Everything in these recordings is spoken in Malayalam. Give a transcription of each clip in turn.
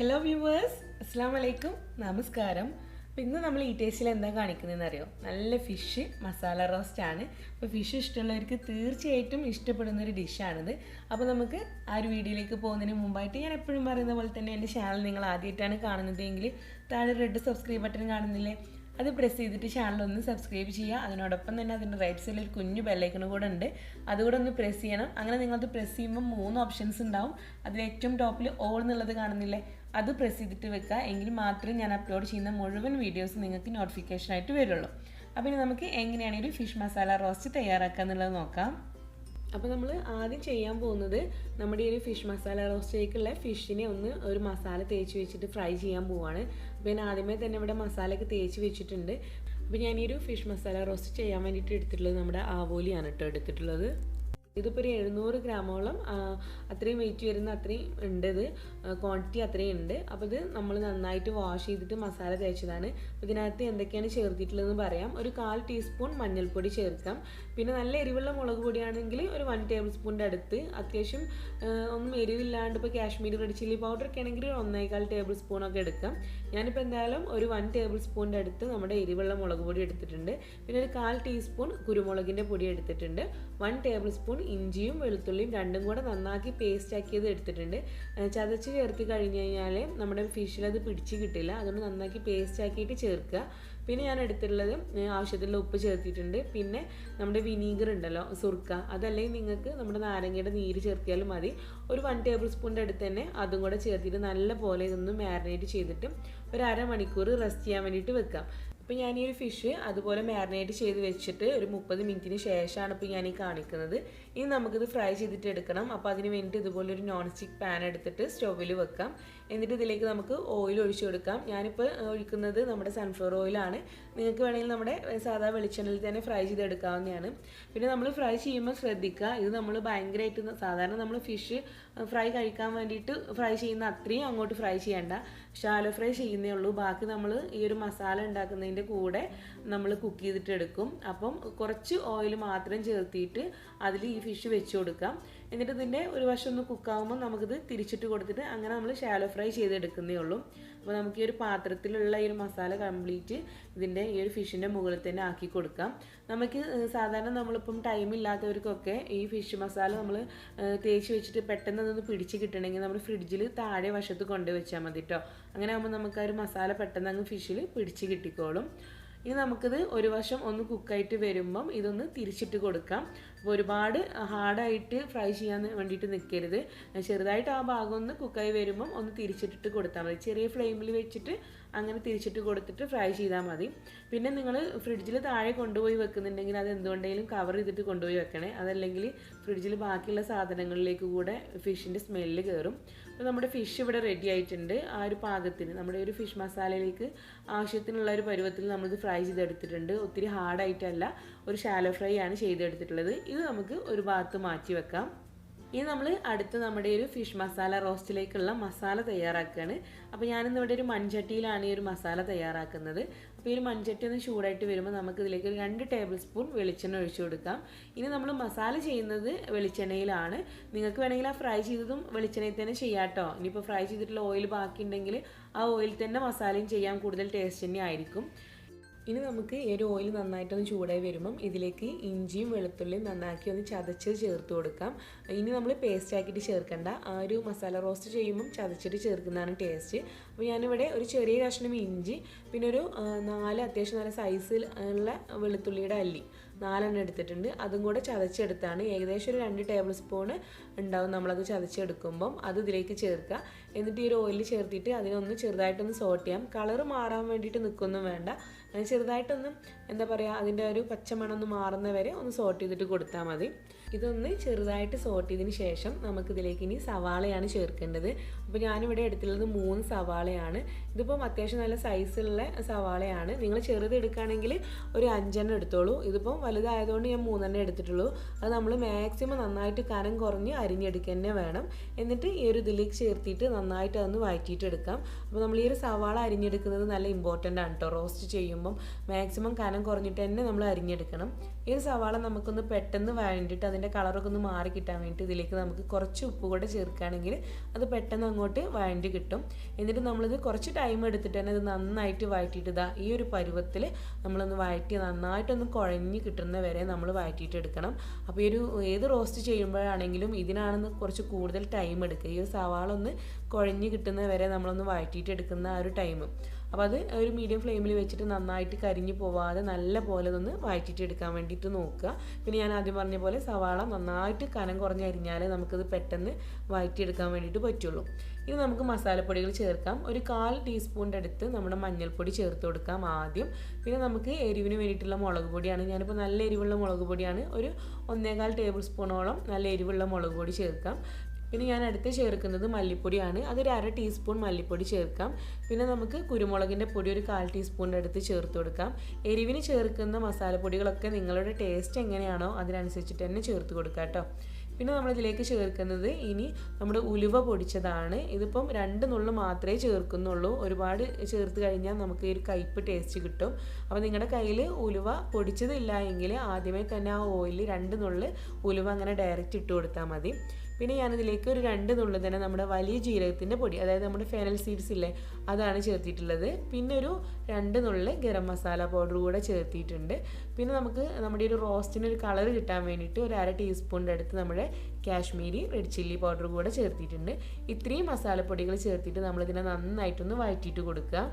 ഹലോ വ്യൂവേഴ്സ്, അസ്സാം വലൈക്കും, നമസ്കാരം. അപ്പോൾ ഇന്ന് നമ്മൾ ഈ ടേസ്റ്റിൽ എന്താ കാണിക്കുന്നതെന്ന് അറിയോ? നല്ല ഫിഷ് മസാല റോസ്റ്റ് ആണ്. അപ്പോൾ ഫിഷ് ഇഷ്ടമുള്ളവർക്ക് തീർച്ചയായിട്ടും ഇഷ്ടപ്പെടുന്നൊരു ഡിഷാണിത്. അപ്പോൾ നമുക്ക് ആ ഒരു വീഡിയോയിലേക്ക് പോകുന്നതിന് മുമ്പായിട്ട് ഞാൻ എപ്പോഴും പറയുന്ന പോലെ തന്നെ എൻ്റെ ചാനൽ നിങ്ങൾ ആദ്യമായിട്ടാണ് കാണുന്നതെങ്കിൽ താഴെ റെഡ് സബ്സ്ക്രൈബ് ബട്ടൺ കാണുന്നില്ലേ, അത് പ്രസ് ചെയ്തിട്ട് ചാനലൊന്ന് സബ്സ്ക്രൈബ് ചെയ്യുക. അതിനോടൊപ്പം തന്നെ അതിൻ്റെ റൈറ്റ് സൈഡിൽ ഒരു കുഞ്ഞു ബെല്ലൈക്കൺ കൂടെ ഉണ്ട്, അതുകൂടെ ഒന്ന് പ്രസ് ചെയ്യണം. അങ്ങനെ നിങ്ങളത് പ്രസ് ചെയ്യുമ്പോൾ 3 ഓപ്ഷൻസ് ഉണ്ടാവും. അതിൽ ഏറ്റവും ടോപ്പിൽ ഓൾ എന്നുള്ളത് കാണുന്നില്ലേ, അത് പ്രസ് ചെയ്തിട്ട് വെക്കുക. എങ്കിൽ മാത്രമേ ഞാൻ അപ്ലോഡ് ചെയ്യുന്ന മുഴുവൻ വീഡിയോസ് നിങ്ങൾക്ക് നോട്ടിഫിക്കേഷനായിട്ട് വരുള്ളൂ. അപ്പോൾ ഇനി നമുക്ക് എങ്ങനെയാണ് ഒരു ഫിഷ് മസാല റോസ്റ്റ് തയ്യാറാക്കുക എന്നുള്ളത് നോക്കാം. അപ്പോൾ നമ്മൾ ആദ്യം ചെയ്യാൻ പോകുന്നത് നമ്മുടെ ഈ ഒരു ഫിഷ് മസാല റോസ്റ്റിലേക്കുള്ള ഫിഷിനെ ഒരു മസാല തേച്ച് വെച്ചിട്ട് ഫ്രൈ ചെയ്യാൻ പോവുകയാണ്. അപ്പോൾ ഞാൻ ആദ്യമേ തന്നെ ഇവിടെ മസാലയൊക്കെ തേച്ച് വെച്ചിട്ടുണ്ട്. അപ്പോൾ ഞാൻ ഈ ഒരു ഫിഷ് മസാല റോസ്റ്റ് ചെയ്യാൻ വേണ്ടിയിട്ട് എടുത്തിട്ടുള്ളത് നമ്മുടെ ആവോലിയാണ് കേട്ടോ എടുത്തിട്ടുള്ളത്. ഇതിപ്പോൾ ഒരു 700 ഗ്രാമോളം അത്രയും വെയിറ്റ് വരുന്ന അത്രയും ഉണ്ട്, ഇത് ക്വാണ്ടിറ്റി അത്രയും ഉണ്ട്. അപ്പോൾ ഇത് നമ്മൾ നന്നായിട്ട് വാഷ് ചെയ്തിട്ട് മസാല തേച്ചതാണ്. ഇതിനകത്ത് എന്തൊക്കെയാണ് ചേർത്തിട്ടുള്ളതെന്ന് പറയാം. ഒരു 1/4 ടീസ്പൂൺ മഞ്ഞൾപ്പൊടി ചേർക്കാം. പിന്നെ നല്ല എരിവുള്ള മുളക് പൊടിയാണെങ്കിൽ ഒരു 1 ടേബിൾ സ്പൂണിൻ്റെ അടുത്ത്, അത്യാവശ്യം ഒന്നും എരിവില്ലാണ്ട് ഇപ്പോൾ കാശ്മീരി റെഡ് ചില്ലി പൗഡറൊക്കെ ആണെങ്കിൽ 1.25 ടേബിൾ സ്പൂണൊക്കെ എടുക്കാം. ഞാനിപ്പോൾ എന്തായാലും ഒരു 1 ടേബിൾ സ്പൂണിൻ്റെ അടുത്ത് നമ്മുടെ എരിവുള്ള മുളക് പൊടി എടുത്തിട്ടുണ്ട്. പിന്നെ ഒരു 1/4 ടീസ്പൂൺ കുരുമുളകിൻ്റെ പൊടി എടുത്തിട്ടുണ്ട്. 1 ടേബിൾ സ്പൂൺ ഇഞ്ചിയും വെളുത്തുള്ളിയും രണ്ടും കൂടെ നന്നാക്കി പേസ്റ്റ് ആക്കിയത് എടുത്തിട്ടുണ്ട്. ചതച്ച് ചേർത്ത് കഴിഞ്ഞ് കഴിഞ്ഞാൽ നമ്മുടെ ഫിഷിൽ അത് പിടിച്ച് കിട്ടില്ല, അതുകൊണ്ട് നന്നാക്കി പേസ്റ്റ് ആക്കിയിട്ട് ചേർക്കുക. പിന്നെ ഞാൻ എടുത്തിട്ടുള്ളത് ആവശ്യത്തിലുള്ള ഉപ്പ് ചേർത്തിട്ടുണ്ട്. പിന്നെ നമ്മുടെ വിനീഗർ ഉണ്ടല്ലോ, സുർക്ക, അതല്ലെങ്കിൽ നിങ്ങൾക്ക് നമ്മുടെ നാരങ്ങയുടെ നീര് ചേർക്കിയാലും മതി. ഒരു 1 ടേബിൾ സ്പൂണിൻ്റെ അടുത്ത് തന്നെ അതും കൂടെ ചേർത്തിട്ട് നല്ല പോലെ ഇതൊന്ന് മാരിനേറ്റ് ചെയ്തിട്ട് ഒരു അരമണിക്കൂർ റെസ്റ്റ് ചെയ്യാൻ വേണ്ടിയിട്ട് വെക്കാം. അപ്പോൾ ഞാൻ ഈ ഒരു ഫിഷ് അതുപോലെ മാരിനേറ്റ് ചെയ്ത് വെച്ചിട്ട് ഒരു 30 മിനിറ്റിന് ശേഷമാണ് ഇപ്പോൾ ഞാൻ ഈ കാണിക്കുന്നത്. ഇനി നമുക്കിത് ഫ്രൈ ചെയ്തിട്ട് എടുക്കണം. അപ്പോൾ അതിന് വേണ്ടിയിട്ട് ഇതുപോലെ ഒരു നോൺ സ്റ്റിക്ക് പാൻ എടുത്തിട്ട് സ്റ്റൗവിൽ വെക്കാം. എന്നിട്ട് ഇതിലേക്ക് നമുക്ക് ഓയിൽ ഒഴിച്ചു കൊടുക്കാം. ഞാനിപ്പോൾ ഒഴിക്കുന്നത് നമ്മുടെ സൺഫ്ലവർ ഓയിലാണ്. നിങ്ങൾക്ക് വേണമെങ്കിൽ നമ്മുടെ സാധാ വെളിച്ചെണ്ണയിൽ തന്നെ ഫ്രൈ ചെയ്തെടുക്കാവുന്നതാണ്. പിന്നെ നമ്മൾ ഫ്രൈ ചെയ്യുമ്പോൾ ശ്രദ്ധിക്കുക, ഇത് നമ്മൾ ഭയങ്കരമായിട്ട് സാധാരണ നമ്മൾ ഫിഷ് ഫ്രൈ കഴിക്കാൻ വേണ്ടിയിട്ട് ഫ്രൈ ചെയ്യുന്ന അത്രയും അങ്ങോട്ട് ഫ്രൈ ചെയ്യണ്ട, ഷാലോ ഫ്രൈ ചെയ്യുന്നേ ഉള്ളൂ. ബാക്കി നമ്മൾ ഈ ഒരു മസാല ഉണ്ടാക്കുന്നതിൻ്റെ കൂടെ നമ്മൾ കുക്ക് ചെയ്തിട്ട് എടുക്കും. അപ്പം കുറച്ച് ഓയിൽ മാത്രം ചേർത്തിട്ട് അതിൽ ഈ ഫിഷ് വെച്ച് കൊടുക്കാം. എന്നിട്ട് ഇതിൻ്റെ ഒരു വശം ഒന്ന് കുക്കാവുമ്പോൾ നമുക്കിത് തിരിച്ചിട്ട് കൊടുത്തിട്ട് അങ്ങനെ നമ്മൾ ഷാലോ ഫ്രൈ ചെയ്തെടുക്കുന്നേ ഉള്ളൂ. അപ്പോൾ നമുക്ക് ഈ ഒരു പാത്രത്തിലുള്ള ഈ ഒരു മസാല കംപ്ലീറ്റ് ഇതിൻ്റെ ഈ ഒരു ഫിഷിൻ്റെ മുകളിൽ തന്നെ ആക്കി കൊടുക്കാം. നമുക്ക് സാധാരണ നമ്മളിപ്പം ടൈം ഇല്ലാത്തവർക്കൊക്കെ ഈ ഫിഷ് മസാല നമ്മൾ തേച്ച് വെച്ചിട്ട് പെട്ടെന്ന് അതൊന്ന് പിടിച്ച് കിട്ടണമെങ്കിൽ നമ്മൾ ഫ്രിഡ്ജിൽ താഴെ വശത്ത് കൊണ്ടുവച്ചാൽ മതി കേട്ടോ. അങ്ങനെ ആകുമ്പോൾ നമുക്ക് ആ ഒരു മസാല പെട്ടെന്ന് അങ്ങ് ഫിഷിൽ പിടിച്ച് കിട്ടിക്കോളും. ഇനി നമുക്കിത് ഒരു വശം ഒന്ന് കുക്കായിട്ട് വരുമ്പം ഇതൊന്ന് തിരിച്ചിട്ട് കൊടുക്കാം. അപ്പോൾ ഒരുപാട് ഹാർഡായിട്ട് ഫ്രൈ ചെയ്യാൻ വേണ്ടിയിട്ട് നിൽക്കരുത്. ചെറുതായിട്ട് ആ ഭാഗം ഒന്ന് കുക്കായി വരുമ്പം ഒന്ന് തിരിച്ചിട്ടിട്ട് കൊടുത്താൽ മതി. ചെറിയ ഫ്ലെയിമിൽ വെച്ചിട്ട് അങ്ങനെ തിരിച്ചിട്ട് കൊടുത്തിട്ട് ഫ്രൈ ചെയ്താൽ മതി. പിന്നെ നിങ്ങൾ ഫ്രിഡ്ജിൽ താഴെ കൊണ്ടുപോയി വെക്കുന്നുണ്ടെങ്കിൽ അത് എന്തുകൊണ്ടെങ്കിലും കവർ ചെയ്തിട്ട് കൊണ്ടുപോയി വെക്കണേ, അതല്ലെങ്കിൽ ഫ്രിഡ്ജിൽ ബാക്കിയുള്ള സാധനങ്ങളിലേക്ക് കൂടെ ഫിഷിൻ്റെ സ്മെല്ല് കയറും. അപ്പോൾ നമ്മുടെ ഫിഷ് ഇവിടെ റെഡി ആയിട്ടുണ്ട്. ആ ഒരു പാകത്തിന് നമ്മുടെ ഒരു ഫിഷ് മസാലയിലേക്ക് ആവശ്യത്തിനുള്ള ഒരു പരുവത്തിൽ നമ്മളിത് ഫ്രൈ ചെയ്തെടുത്തിട്ടുണ്ട്. ഒത്തിരി ഹാർഡായിട്ടല്ല, ഒരു ഷാലോ ഫ്രൈ ആണ് ചെയ്തെടുത്തിട്ടുള്ളത്. ഇത് നമുക്ക് ഒരു ഭാഗത്ത് മാറ്റി വെക്കാം. ഇനി നമ്മൾ അടുത്ത് നമ്മുടെ ഒരു ഫിഷ് മസാല റോസ്റ്റിലേക്കുള്ള മസാല തയ്യാറാക്കുകയാണ്. അപ്പോൾ ഞാനിന്ന് ഇവിടെ ഒരു മൺചട്ടിയിലാണ് ഈ ഒരു മസാല തയ്യാറാക്കുന്നത്. അപ്പോൾ ഈ ഒരു മൺചട്ടി ഒന്ന് ചൂടായിട്ട് വരുമ്പോൾ നമുക്ക് ഇതിലേക്ക് 2 ടേബിൾ സ്പൂൺ വെളിച്ചെണ്ണ ഒഴിച്ചു കൊടുക്കാം. ഇനി നമ്മൾ മസാല ചെയ്യുന്നത് വെളിച്ചെണ്ണയിലാണ്. നിങ്ങൾക്ക് വേണമെങ്കിൽ ആ ഫ്രൈ ചെയ്തതും വെളിച്ചെണ്ണയിൽ തന്നെ ചെയ്യാം കേട്ടോ. ഇനിയിപ്പോൾ ഫ്രൈ ചെയ്തിട്ടുള്ള ഓയിൽ ബാക്കിയുണ്ടെങ്കിൽ ആ ഓയിൽ തന്നെ മസാലയും ചെയ്യാൻ കൂടുതൽ ടേസ്റ്റ് തന്നെ ആയിരിക്കും. ഇനി നമുക്ക് ഈ ഒരു ഓയിൽ നന്നായിട്ടൊന്ന് ചൂടായി വരുമ്പം ഇതിലേക്ക് ഇഞ്ചിയും വെളുത്തുള്ളിയും നന്നാക്കി ഒന്ന് ചതച്ച് ചേർത്ത് കൊടുക്കാം. ഇനി നമ്മൾ പേസ്റ്റ് ആക്കിയിട്ട് ചേർക്കണ്ട, ആ ഒരു മസാല റോസ്റ്റ് ചെയ്യുമ്പം ചതച്ചിട്ട് ചേർക്കുന്നതാണ് ടേസ്റ്റ്. അപ്പോൾ ഞാനിവിടെ ഒരു ചെറിയ കഷ്ണം ഇഞ്ചി, പിന്നെ ഒരു 4 അത്യാവശ്യം നല്ല സൈസിൽ ഉള്ള വെളുത്തുള്ളിയുടെ അല്ലി 4 എടുത്തിട്ടുണ്ട്. അതും കൂടെ ചതച്ചെടുത്താണ്. ഏകദേശം ഒരു 2 ടേബിൾ സ്പൂൺ ഉണ്ടാവും നമ്മളത് ചതച്ചെടുക്കുമ്പം. അത് ഇതിലേക്ക് ചേർക്കുക. എന്നിട്ട് ഈ ഒരു ഓയിൽ ചേർത്തിട്ട് അതിനൊന്ന് ചെറുതായിട്ടൊന്ന് സോട്ട് ചെയ്യാം. കളറ് മാറാൻ വേണ്ടിയിട്ട് നിൽക്കൊന്നും വേണ്ട, ചെറുതായിട്ടൊന്ന് എന്താ പറയുക, അതിൻ്റെ ഒരു പച്ചമണം ഒന്ന് മാറുന്നവരെ ഒന്ന് സോട്ട് ചെയ്തിട്ട് കൊടുത്താൽ മതി. ഇതൊന്ന് ചെറുതായിട്ട് സോട്ട് ചെയ്തതിന് ശേഷം നമുക്കിതിലേക്ക് ഇനി സവാളയാണ് ചേർക്കേണ്ടത്. അപ്പോൾ ഞാനിവിടെ എടുത്തുള്ളത് 3 സവാളയാണ്. ഇതിപ്പം അത്യാവശ്യം നല്ല സൈസുള്ള സവാളയാണ്. നിങ്ങൾ ചെറുത് എടുക്കുകയാണെങ്കിൽ ഒരു 5 എടുത്തോളൂ. ഇതിപ്പം വലുതായതുകൊണ്ട് ഞാൻ 3 എടുത്തിട്ടുള്ളൂ. അത് നമ്മൾ മാക്സിമം നന്നായിട്ട് കനം കുറഞ്ഞ് അരിഞ്ഞെടുക്കുക തന്നെ വേണം. എന്നിട്ട് ഈ ഒരു ഇതിലേക്ക് ചേർത്തിട്ട് നന്നായിട്ട് അതൊന്ന് വഴറ്റിയിട്ട് എടുക്കാം. അപ്പോൾ നമ്മൾ ഈ ഒരു സവാള അരിഞ്ഞെടുക്കുന്നത് നല്ല ഇമ്പോർട്ടൻ്റ് ആണ് കേട്ടോ റോസ്റ്റ് ചെയ്യുമ്പോൾ. അപ്പം മാക്സിമം കനം കുറഞ്ഞിട്ട് തന്നെ നമ്മൾ അരിഞ്ഞെടുക്കണം. ഈ ഒരു സവാള നമുക്കൊന്ന് പെട്ടെന്ന് വഴണ്ടിട്ട് അതിൻ്റെ കളറൊക്കെ ഒന്ന് മാറി കിട്ടാൻ വേണ്ടിയിട്ട് ഇതിലേക്ക് നമുക്ക് കുറച്ച് ഉപ്പ് കൂടെ ചേർക്കുകയാണെങ്കിൽ അത് പെട്ടെന്ന് അങ്ങോട്ട് വഴണ്ടി കിട്ടും. എന്നിട്ട് നമ്മളിത് കുറച്ച് ടൈം എടുത്തിട്ട് തന്നെ ഇത് നന്നായിട്ട് വഴറ്റിയിട്ട് ഈ ഒരു പരുവത്തിൽ നമ്മളൊന്ന് വഴറ്റി നന്നായിട്ടൊന്ന് കുഴഞ്ഞ് കിട്ടുന്ന വരെ നമ്മൾ വഴറ്റിയിട്ട് എടുക്കണം. അപ്പോൾ ഈ ഒരു ഏത് റോസ്റ്റ് ചെയ്യുമ്പോഴാണെങ്കിലും ഇതിനാണെന്ന് കുറച്ച് കൂടുതൽ ടൈം എടുക്കുക. ഈ ഒരു സവാള ഒന്ന് കുഴഞ്ഞ് കിട്ടുന്ന വരെ നമ്മളൊന്ന് വഴറ്റിയിട്ട് എടുക്കുന്ന ആ ഒരു ടൈം. അപ്പോൾ അത് ഒരു മീഡിയം ഫ്ലെയിമിൽ വെച്ചിട്ട് നന്നായിട്ട് കരിഞ്ഞു പോവാതെ നല്ല പോലെ ഒന്ന് വഴറ്റിയിട്ട് എടുക്കാൻ വേണ്ടിയിട്ട് നോക്കുക. പിന്നെ ഞാൻ ആദ്യം പറഞ്ഞ പോലെ സവാള നന്നായിട്ട് കനം കുറഞ്ഞ് അരിഞ്ഞാൽ നമുക്കത് പെട്ടെന്ന് വഴറ്റിയെടുക്കാൻ വേണ്ടിയിട്ട് പറ്റുള്ളൂ. ഇനി നമുക്ക് മസാലപ്പൊടികൾ ചേർക്കാം. ഒരു 1/4 ടീസ്പൂണിൻ്റെ അടുത്ത് നമ്മുടെ മഞ്ഞൾപ്പൊടി ചേർത്ത് കൊടുക്കാം ആദ്യം. പിന്നെ നമുക്ക് എരിവിന് വേണ്ടിയിട്ടുള്ള മുളക് പൊടിയാണ്, ഞാനിപ്പോൾ നല്ല എരിവുള്ള മുളക് പൊടിയാണ്, ഒരു 1.25 ടേബിൾ സ്പൂണോളം നല്ല എരിവുള്ള മുളക് പൊടി ചേർക്കാം. പിന്നെ ഞാൻ അടുത്ത് ചേർക്കുന്നത് മല്ലിപ്പൊടിയാണ്, അതൊരു 1/2 ടീസ്പൂൺ മല്ലിപ്പൊടി ചേർക്കാം. പിന്നെ നമുക്ക് കുരുമുളകിൻ്റെ പൊടി ഒരു 1/4 ടീസ്പൂണിൻ്റെ അടുത്ത് ചേർത്ത് കൊടുക്കാം. എരിവിന് ചേർക്കുന്ന മസാലപ്പൊടികളൊക്കെ നിങ്ങളുടെ ടേസ്റ്റ് എങ്ങനെയാണോ അതിനനുസരിച്ചിട്ട് തന്നെ ചേർത്ത് കൊടുക്കാം കേട്ടോ. പിന്നെ നമ്മളിതിലേക്ക് ചേർക്കുന്നത് ഇനി നമ്മുടെ ഉലുവ പൊടിച്ചതാണ്. ഇതിപ്പം 2 നുള്ളു മാത്രമേ ചേർക്കുന്നുള്ളൂ, ഒരുപാട് ചേർത്ത് കഴിഞ്ഞാൽ നമുക്ക് ഈ ഒരു കയ്പ്പ് ടേസ്റ്റ് കിട്ടും. അപ്പോൾ നിങ്ങളുടെ കയ്യിൽ ഉലുവ പൊടിച്ചതില്ല എങ്കിൽ ആദ്യമേ തന്നെ ആ ഓയിലിൽ 2 നുള്ളു ഉലുവ അങ്ങനെ ഡയറക്റ്റ് ഇട്ട് കൊടുത്താൽ മതി. പിന്നെ ഞാനിതിലേക്ക് ഒരു 2 നുള്ളു തന്നെ നമ്മുടെ വലിയ ജീരകത്തിൻ്റെ പൊടി, അതായത് നമ്മുടെ ഫെനൽ സീഡ്സ് ഇല്ലേ, അതാണ് ചേർത്തിട്ടുള്ളത്. പിന്നെ ഒരു 2 നുള്ളു ഗരം മസാല പൗഡർ കൂടെ ചേർത്തിട്ടുണ്ട്. പിന്നെ നമുക്ക് നമ്മുടെ ഒരു റോസ്റ്റിന് ഒരു കളർ കിട്ടാൻ വേണ്ടിയിട്ട് ഒരു 1/2 ടീസ്പൂണിൻ്റെ അടുത്ത് നമ്മുടെ കാശ്മീരി റെഡ് ചില്ലി പൗഡർ കൂടെ ചേർത്തിട്ടുണ്ട്. ഇത്രയും മസാലപ്പൊടികൾ ചേർത്തിട്ട് നമ്മളിതിനെ നന്നായിട്ടൊന്ന് വഴറ്റിയിട്ട് കൊടുക്കുക.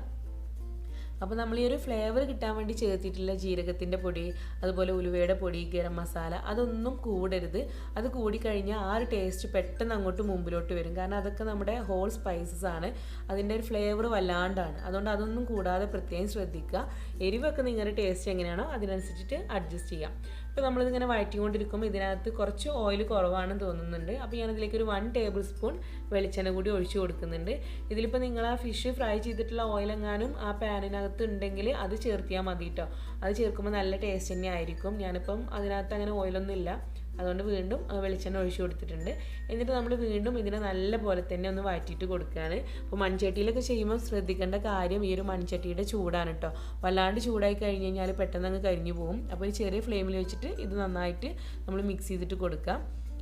അപ്പോൾ നമ്മൾ ഈ ഒരു ഫ്ലേവർ കിട്ടാൻ വേണ്ടി ചേർത്തിട്ടുള്ള ജീരകത്തിൻ്റെ പൊടി, അതുപോലെ ഉലുവയുടെ പൊടി, ഗരം മസാല അതൊന്നും കൂടരുത്. അത് കൂടിക്കഴിഞ്ഞാൽ ആ ഒരു ടേസ്റ്റ് പെട്ടെന്ന് അങ്ങോട്ട് മുമ്പിലോട്ട് വരും. കാരണം അതൊക്കെ നമ്മുടെ ഹോൾ സ്പൈസസ് ആണ്, അതിൻ്റെ ഒരു ഫ്ലേവർ വല്ലാണ്ടാണ്. അതുകൊണ്ട് അതൊന്നും കൂടാതെ പ്രത്യേകം ശ്രദ്ധിക്കുക. എരിവൊക്കെ നിങ്ങളുടെ ടേസ്റ്റ് എങ്ങനെയാണോ അതിനനുസരിച്ചിട്ട് അഡ്ജസ്റ്റ് ചെയ്യാം. ഇപ്പോൾ നമ്മളിതിങ്ങനെ വഴറ്റിക്കൊണ്ടിരിക്കുമ്പോൾ ഇതിനകത്ത് കുറച്ച് ഓയിൽ കുറവാണെന്ന് തോന്നുന്നുണ്ട്. അപ്പോൾ ഞാനതിലേക്ക് ഒരു 1 ടേബിൾ സ്പൂൺ വെളിച്ചെണ്ണ കൂടി ഒഴിച്ച് കൊടുക്കുന്നുണ്ട്. ഇതിലിപ്പോൾ നിങ്ങൾ ആ ഫിഷ് ഫ്രൈ ചെയ്തിട്ടുള്ള ഓയിലെങ്ങാനും ആ പാനിനകത്ത് ഉണ്ടെങ്കിൽ അത് ചേർത്തിയാൽ മതി കേട്ടോ. അത് ചേർക്കുമ്പോൾ നല്ല ടേസ്റ്റ് തന്നെ ആയിരിക്കും. ഞാനിപ്പം അതിനകത്ത് അങ്ങനെ ഓയിലൊന്നും ഇല്ല, അതുകൊണ്ട് വീണ്ടും വെളിച്ചെണ്ണ ഒഴിച്ച് കൊടുത്തിട്ടുണ്ട്. എന്നിട്ട് നമ്മൾ വീണ്ടും ഇതിനെ നല്ല പോലെ തന്നെ ഒന്ന് വഴറ്റിയിട്ട് കൊടുക്കുകയാണ്. അപ്പോൾ മൺചട്ടിയിലൊക്കെ ചെയ്യുമ്പോൾ ശ്രദ്ധിക്കേണ്ട കാര്യം ഈ ഒരു മൺചട്ടിയുടെ ചൂടാണ് കേട്ടോ. വല്ലാണ്ട് ചൂടായി കഴിഞ്ഞ് കഴിഞ്ഞാൽ പെട്ടെന്ന് അങ്ങ് കരിഞ്ഞു പോകും. അപ്പോൾ ഈ ചെറിയ ഫ്ലെയിമിൽ വെച്ചിട്ട് ഇത് നന്നായിട്ട് നമ്മൾ മിക്സ് ചെയ്തിട്ട് കൊടുക്കാം.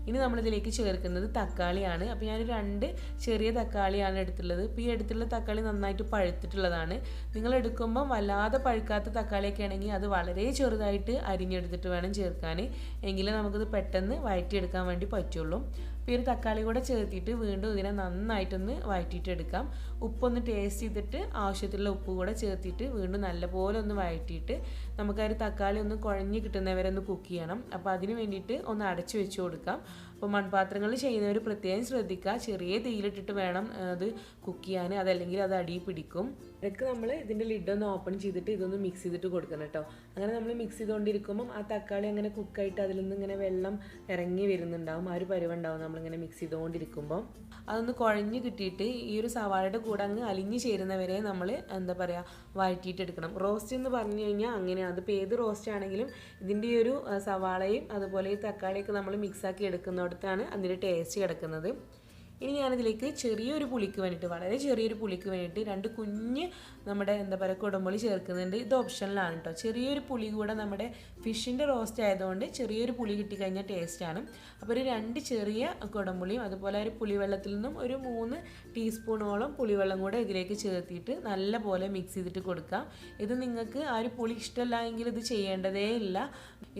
ഇനി നമ്മളിതിലേക്ക് ചേർക്കുന്നത് തക്കാളിയാണ്. അപ്പോൾ ഞാൻ 2 ചെറിയ തക്കാളിയാണ് എടുത്തുള്ളത്. ഇപ്പോൾ ഈ എടുത്തുള്ള തക്കാളി നന്നായിട്ട് പഴുത്തിട്ടുള്ളതാണ്. നിങ്ങൾ എടുക്കുമ്പോൾ വല്ലാതെ പഴുക്കാത്ത തക്കാളിയൊക്കെ ആണെങ്കിൽ അത് വളരെ ചെറുതായിട്ട് അരിഞ്ഞെടുത്തിട്ട് വേണം ചേർക്കാൻ, എങ്കിലേ നമുക്കത് പെട്ടെന്ന് വഴറ്റിയെടുക്കാൻ വേണ്ടി പറ്റുള്ളൂ. അപ്പോൾ ഈ ഒരു തക്കാളി കൂടെ ചേർത്തിട്ട് വീണ്ടും ഇതിനെ നന്നായിട്ടൊന്ന് വഴറ്റിയിട്ട് എടുക്കാം. ഉപ്പൊന്ന് ടേസ്റ്റ് ചെയ്തിട്ട് ആവശ്യത്തിലുള്ള ഉപ്പ് കൂടെ ചേർത്തിട്ട് വീണ്ടും നല്ലപോലെ ഒന്ന് വഴറ്റിയിട്ട് നമുക്ക് ആ ഒരു തക്കാളി ഒന്ന് കുഴഞ്ഞ് കിട്ടുന്നവരെ ഒന്ന് കുക്ക് ചെയ്യണം. അപ്പോൾ അതിന് വേണ്ടിയിട്ട് ഒന്ന് അടച്ചു വെച്ച് കൊടുക്കാം. അപ്പോൾ മൺപാത്രങ്ങളിൽ ചെയ്യുന്നവർ പ്രത്യേകം ശ്രദ്ധിക്കുക, ചെറിയ തീയിലിട്ടിട്ട് വേണം അത് കുക്ക് ചെയ്യാൻ, അതല്ലെങ്കിൽ അത് അടിയിൽ പിടിക്കും. ഇടയ്ക്ക് നമ്മൾ ഇതിൻ്റെ ലിഡൊന്ന് ഓപ്പൺ ചെയ്തിട്ട് ഇതൊന്ന് മിക്സ് ചെയ്തിട്ട് കൊടുക്കണം കേട്ടോ. അങ്ങനെ നമ്മൾ മിക്സ് ചെയ്തുകൊണ്ടിരിക്കുമ്പം ആ തക്കാളി അങ്ങനെ കുക്കായിട്ട് അതിൽ നിന്ന് ഇങ്ങനെ വെള്ളം ഇറങ്ങി വരുന്നുണ്ടാവും, ആ ഒരു പരുവുണ്ടാവും നമ്മളിങ്ങനെ മിക്സ് ചെയ്തുകൊണ്ടിരിക്കുമ്പോൾ. അതൊന്ന് കുഴഞ്ഞ് കിട്ടിയിട്ട് ഈ ഒരു സവാളയുടെ കൂടെ അങ്ങ് അലിഞ്ഞ് ചേരുന്നവരെ നമ്മൾ എന്താ പറയുക വഴറ്റിയിട്ടെടുക്കണം. റോസ്റ്റ് എന്ന് പറഞ്ഞു കഴിഞ്ഞാൽ അങ്ങനെയാണ്. അതിപ്പോൾ ഏത് റോസ്റ്റ് ആണെങ്കിലും ഇതിൻ്റെ ഈ ഒരു സവാളയും അതുപോലെ ഈ തക്കാളിയൊക്കെ നമ്മൾ മിക്സാക്കി എടുക്കുന്നിടത്താണ് അതിൻ്റെ ടേസ്റ്റ് കിടക്കുന്നത്. ഇനി ഞാനിതിലേക്ക് ചെറിയൊരു പുളിക്ക് വേണ്ടിയിട്ട്, വളരെ ചെറിയൊരു പുളിക്ക് വേണ്ടിയിട്ട് 2 കുഞ്ഞ് നമ്മുടെ എന്താ പറയുക കുടംപുളി ചേർക്കുന്നുണ്ട്. ഇത് ഓപ്ഷനിലാണ് കേട്ടോ. ചെറിയൊരു പുളി കൂടെ നമ്മുടെ ഫിഷിൻ്റെ റോസ്റ്റ് ആയതുകൊണ്ട് ചെറിയൊരു പുളി കിട്ടിക്കഴിഞ്ഞാൽ ടേസ്റ്റാണ്. അപ്പോൾ ഒരു 2 ചെറിയ കുടംപുളിയും അതുപോലെ ഒരു പുളിവെള്ളത്തിൽ നിന്നും ഒരു 3 ടീസ്പൂണോളം പുളിവെള്ളം കൂടെ ഇതിലേക്ക് ചേർത്തിട്ട് നല്ല പോലെ മിക്സ് ചെയ്തിട്ട് കൊടുക്കാം. ഇത് നിങ്ങൾക്ക് ആ ഒരു പുളി ഇഷ്ടമല്ല എങ്കിൽ ഇത് ചെയ്യേണ്ടതേ ഇല്ല.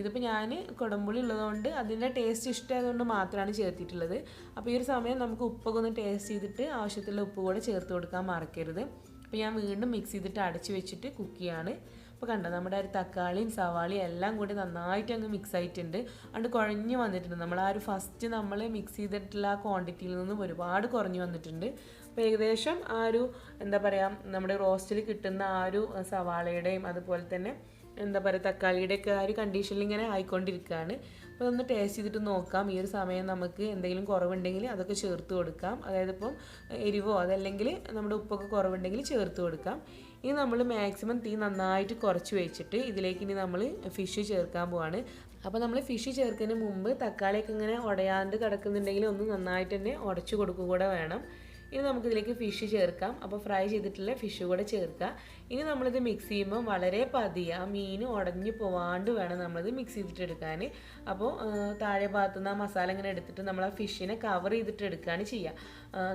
ഇതിപ്പോൾ ഞാൻ കുടംപുളി ഉള്ളതുകൊണ്ട് അതിൻ്റെ ടേസ്റ്റ് ഇഷ്ടമായതുകൊണ്ട് മാത്രമാണ് ചേർത്തിട്ടുള്ളത്. അപ്പോൾ ഈ ഒരു സമയം നമുക്ക് ഉപ്പൊക്കെ ഒന്ന് ടേസ്റ്റ് ചെയ്തിട്ട് ആവശ്യത്തിലുള്ള ഉപ്പ് കൂടെ ചേർത്ത് കൊടുക്കാൻ മറക്കരുത്. അപ്പോൾ ഞാൻ വീണ്ടും മിക്സ് ചെയ്തിട്ട് അടച്ച് വെച്ചിട്ട് കുക്ക് ചെയ്യാണ്. അപ്പോൾ കണ്ടോ നമ്മുടെ ഒരു തക്കാളിയും സവാളയും എല്ലാം കൂടി നന്നായിട്ട് അങ്ങ് മിക്സ് ആയിട്ടുണ്ട്, അതുകൊണ്ട് കുഴഞ്ഞ് വന്നിട്ടുണ്ട്. നമ്മൾ ആ ഒരു ഫസ്റ്റ് നമ്മൾ മിക്സ് ചെയ്തിട്ടുള്ള ആ ക്വാണ്ടിറ്റിയിൽ നിന്നും ഒരുപാട് കുറഞ്ഞ് വന്നിട്ടുണ്ട്. അപ്പോൾ ഏകദേശം ആ ഒരു എന്താ പറയുക നമ്മുടെ റോസ്റ്റിൽ കിട്ടുന്ന ആ ഒരു സവാളയുടെയും അതുപോലെ തന്നെ എന്താ പറയുക തക്കാളിയുടെയൊക്കെ ആ ഒരു കണ്ടീഷനിൽ ഇങ്ങനെ ആയിക്കൊണ്ടിരിക്കുകയാണ്. അപ്പോൾ ഒന്ന് ടേസ്റ്റ് ചെയ്തിട്ട് നോക്കാം. ഈ ഒരു സമയം നമുക്ക് എന്തെങ്കിലും കുറവുണ്ടെങ്കിൽ അതൊക്കെ ചേർത്ത് കൊടുക്കാം. അതായത് ഇപ്പം എരിവോ അതല്ലെങ്കിൽ നമ്മുടെ ഉപ്പൊക്കെ കുറവുണ്ടെങ്കിൽ ചേർത്ത് കൊടുക്കാം. ഇനി നമ്മൾ മാക്സിമം തീ നന്നായിട്ട് കുറച്ച് വെച്ചിട്ട് ഇതിലേക്ക് ഇനി നമ്മൾ ഫിഷ് ചേർക്കാൻ പോവാണ്. അപ്പോൾ നമ്മൾ ഫിഷ് ചേർക്കുന്നതിന് മുമ്പ് തക്കാളിയൊക്കെ ഇങ്ങനെ ഉടയാണ്ട് കിടക്കുന്നുണ്ടെങ്കിൽ ഒന്ന് നന്നായിട്ട് തന്നെ ഉടച്ചു കൊടുക്കുക കൂടെ വേണം. ഇനി നമുക്കിതിലേക്ക് ഫിഷ് ചേർക്കാം. അപ്പോൾ ഫ്രൈ ചെയ്തിട്ടുള്ള ഫിഷ് കൂടെ ചേർക്കുക. ഇനി നമ്മളിത് മിക്സ് ചെയ്യുമ്പോൾ വളരെ പതിയെ ആ മീൻ ഉടഞ്ഞു പോവാണ്ട് വേണം നമ്മളിത് മിക്സ് ചെയ്തിട്ടെടുക്കാൻ. അപ്പോൾ താഴെ ഭാഗത്തുനിന്ന് ആ മസാല ഇങ്ങനെ എടുത്തിട്ട് നമ്മൾ ആ ഫിഷിനെ കവർ ചെയ്തിട്ട് എടുക്കുകയാണ് ചെയ്യുക.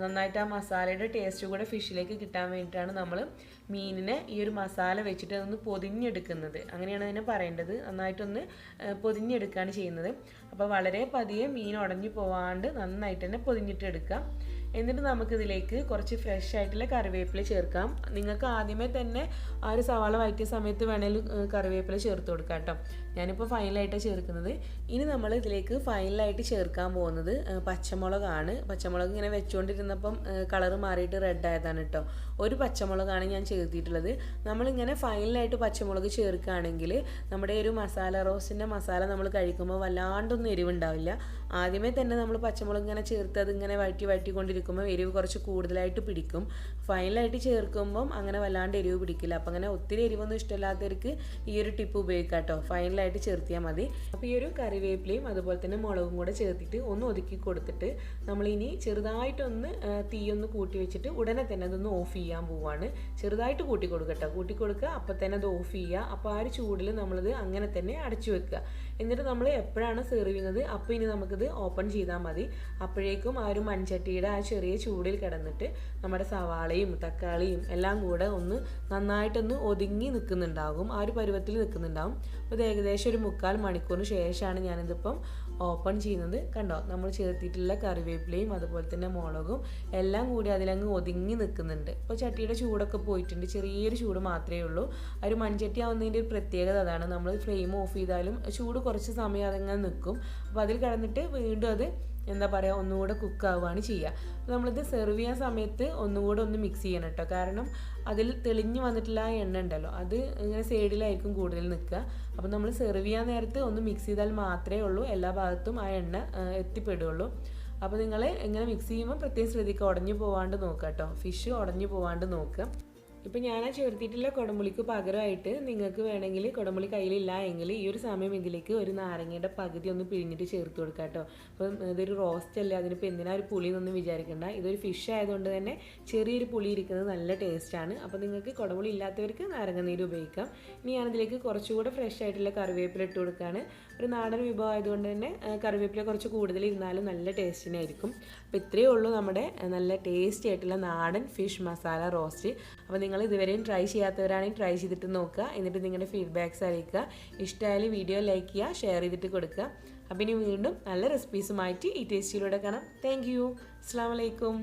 നന്നായിട്ട് ആ മസാലയുടെ ടേസ്റ്റ് കൂടെ ഫിഷിലേക്ക് കിട്ടാൻ വേണ്ടിയിട്ടാണ് നമ്മൾ മീനിനെ ഈ ഒരു മസാല വെച്ചിട്ട് അതൊന്ന് പൊതിഞ്ഞെടുക്കുന്നത്. അങ്ങനെയാണ് അതിനെ പറയേണ്ടത്. നന്നായിട്ടൊന്ന് പൊതിഞ്ഞെടുക്കുകയാണ് ചെയ്യുന്നത്. അപ്പോൾ വളരെ പതിയെ മീൻ ഉടഞ്ഞു പോവാണ്ട് നന്നായിട്ട് തന്നെ പൊതിഞ്ഞിട്ടെടുക്കാം. എന്നിട്ട് നമുക്കിതിലേക്ക് കുറച്ച് ഫ്രഷ് ആയിട്ടുള്ള കറിവേപ്പില ചേർക്കാം. നിങ്ങൾക്ക് ആദ്യമേ തന്നെ ആ ഒരു സവാള വഴറ്റിയ സമയത്ത് വേണമെങ്കിൽ കറിവേപ്പില ചേർത്ത് കൊടുക്കാം കേട്ടോ. ഞാനിപ്പോൾ ഫൈനലായിട്ടാണ് ചേർക്കുന്നത്. ഇനി നമ്മൾ ഇതിലേക്ക് ഫൈനലായിട്ട് ചേർക്കാൻ പോകുന്നത് പച്ചമുളകാണ്. പച്ചമുളക് ഇങ്ങനെ വെച്ചുകൊണ്ടിരുന്നപ്പം കളറ് മാറിയിട്ട് റെഡ് ആയതാണ് കേട്ടോ. ഒരു പച്ചമുളകാണ് ഞാൻ ചേർത്തിട്ടുള്ളത്. നമ്മളിങ്ങനെ ഫൈനലായിട്ട് പച്ചമുളക് ചേർക്കുകയാണെങ്കിൽ നമ്മുടെ ഒരു മസാല റോസ്റ്റിൻ്റെ മസാല നമ്മൾ കഴിക്കുമ്പോൾ വല്ലാണ്ടൊന്നും എരിവുണ്ടാവില്ല. ആദ്യമേ തന്നെ നമ്മൾ പച്ചമുളക് ഇങ്ങനെ ചേർത്ത് അതിങ്ങനെ വഴറ്റിക്കൊണ്ടിരിക്കുമ്പോൾ എരിവ് കുറച്ച് കൂടുതലായിട്ട് പിടിക്കും. ഫൈനലായിട്ട് ചേർക്കുമ്പം അങ്ങനെ വല്ലാണ്ട് എരിവ് പിടിക്കില്ല. അപ്പം അങ്ങനെ ഒത്തിരി എരിവൊന്നും ഇഷ്ടമില്ലാത്തവർക്ക് ഈ ഒരു ടിപ്പ് ഉപയോഗിക്കാം കേട്ടോ. ഫൈനലായിട്ട് ചേർത്തിയാൽ മതി. അപ്പോൾ ഈ ഒരു കറിവേപ്പിലയും അതുപോലെ തന്നെ മുളകും കൂടെ ചേർത്തിട്ട് ഒന്ന് ഒതുക്കി കൊടുത്തിട്ട് നമ്മളിനി ചെറുതായിട്ടൊന്ന് തീയൊന്ന് കൂട്ടി വെച്ചിട്ട് ഉടനെ തന്നെ അതൊന്ന് ഓഫ് ചെയ്യാൻ പോവാണ്. ചെറുതായിട്ട് കൂട്ടി കൊടുക്കുക, അപ്പം തന്നെ അത് ഓഫ് ചെയ്യുക. അപ്പോൾ ആ ഒരു ചൂടിൽ നമ്മളത് അങ്ങനെ തന്നെ അടച്ചു വെക്കുക. എന്നിട്ട് നമ്മൾ എപ്പോഴാണ് സെർവ് ചെയ്യുന്നത് അപ്പോൾ ഇനി നമുക്കിത് ഓപ്പൺ ചെയ്താൽ മതി. അപ്പോഴേക്കും ആ ഒരു മൺചട്ടിയുടെ ആ ചെറിയ ചൂടിൽ കിടന്നിട്ട് നമ്മുടെ സവാളയും തക്കാളിയും എല്ലാം കൂടെ ഒന്ന് നന്നായിട്ടൊന്ന് ഒതുങ്ങി നിൽക്കുന്നുണ്ടാകും. ആ ഒരു പരുവത്തിൽ നിൽക്കുന്നുണ്ടാകും. അപ്പോൾ ഇത് ഏകദേശം ഒരു 3/4 മണിക്കൂറിന് ശേഷമാണ് ഞാനിതിപ്പം ഓപ്പൺ ചെയ്യുന്നത്. കണ്ടോ, നമ്മൾ ചേർത്തിട്ടുള്ള കറിവേപ്പിലയും അതുപോലെ തന്നെ മുളകും എല്ലാം കൂടി അതിലങ്ങ് ഒതുങ്ങി നിൽക്കുന്നുണ്ട്. ഇപ്പോൾ ചട്ടിയുടെ ചൂടൊക്കെ പോയിട്ടുണ്ട്. ചെറിയൊരു ചൂട് മാത്രമേ ഉള്ളൂ. ആ ഒരു മൺചട്ടി ആവുന്നതിൻ്റെ ഒരു പ്രത്യേകത അതാണ്. നമ്മൾ ഫ്ലെയിം ഓഫ് ചെയ്താലും ചൂട് കുറച്ച് സമയം അതങ്ങനെ നിൽക്കും. അപ്പോൾ അതിൽ കിടന്നിട്ട് വീണ്ടും അത് എന്താ പറയുക ഒന്നുകൂടെ കുക്കാവുകയാണ് ചെയ്യുക. അപ്പോൾ നമ്മളിത് സെർവ് ചെയ്യാൻ സമയത്ത് ഒന്നുകൂടെ ഒന്ന് മിക്സ് ചെയ്യണം കേട്ടോ. കാരണം അതിൽ തെളിഞ്ഞ് വന്നിട്ടുള്ള ആ എണ്ണ ഉണ്ടല്ലോ, അത് ഇങ്ങനെ സൈഡിലായിരിക്കും കൂടുതൽ നിൽക്കുക. അപ്പോൾ നമ്മൾ സെർവ് ചെയ്യാൻ നേരത്ത് ഒന്ന് മിക്സ് ചെയ്താൽ മാത്രമേ ഉള്ളൂ എല്ലാ ഭാഗത്തും ആ എണ്ണ എത്തിപ്പെടുകയുള്ളൂ. അപ്പോൾ നിങ്ങൾ ഇങ്ങനെ മിക്സ് ചെയ്യുമ്പോൾ പ്രത്യേകം ശ്രദ്ധിക്കുക, ഉടഞ്ഞു പോവാണ്ട് നോക്കുക കേട്ടോ. ഫിഷ് ഉടഞ്ഞു പോവാണ്ട് നോക്കുക. ഇപ്പം ഞാൻ ചേർത്തിട്ടുള്ള കുടംപുളിക്ക് പകരമായിട്ട് നിങ്ങൾക്ക് വേണമെങ്കിൽ കുടംപുളി കയ്യിലില്ല എങ്കിൽ ഈ ഒരു സമയം ഇതിലേക്ക് ഒരു നാരങ്ങയുടെ പകുതി ഒന്ന് പിഴിഞ്ഞിട്ട് ചേർത്ത് കൊടുക്കുക കേട്ടോ. അപ്പം ഇതൊരു റോസ്റ്റ് അല്ലേ, അതിനിപ്പോൾ എന്തിനാ ഒരു പുളി എന്നൊന്നും വിചാരിക്കേണ്ട. ഇതൊരു ഫിഷ് ആയതുകൊണ്ട് തന്നെ ചെറിയൊരു പുളി ഇരിക്കുന്നത് നല്ല ടേസ്റ്റാണ്. അപ്പോൾ നിങ്ങൾക്ക് കുടംപുളി ഇല്ലാത്തവർക്ക് നാരങ്ങനീര് ഉപയോഗിക്കാം. ഇനി ഞാനതിലേക്ക് കുറച്ചുകൂടെ ഫ്രഷ് ആയിട്ടുള്ള കറിവേപ്പില ഇട്ട് കൊടുക്കുകയാണ്. ഒരു നാടൻ വിഭവം ആയതുകൊണ്ട് തന്നെ കറിവേപ്പില കുറച്ച് കൂടുതൽ ഇരുന്നാലും നല്ല ടേസ്റ്റിനായിരിക്കും. അപ്പോൾ ഇത്രയേ ഉള്ളൂ നമ്മുടെ നല്ല ടേസ്റ്റി ആയിട്ടുള്ള നാടൻ ഫിഷ് മസാല റോസ്റ്റ്. അപ്പോൾ നിങ്ങൾ ഇതുവരെയും ട്രൈ ചെയ്യാത്തവരാണെങ്കിൽ ട്രൈ ചെയ്തിട്ട് നോക്കുക. എന്നിട്ട് നിങ്ങളുടെ ഫീഡ്ബാക്ക്സ് അറിയിക്കുക. ഇഷ്ടമായാലും വീഡിയോ ലൈക്ക് ചെയ്യുക, ഷെയർ ചെയ്തിട്ട് കൊടുക്കുക. അപ്പോൾ ഇനി വീണ്ടും നല്ല റെസിപ്പീസുമായിട്ട് ഈ ടേസ്റ്റിലൂടെ കാണാം. Thank you. അസ്സലാമു അലൈക്കും.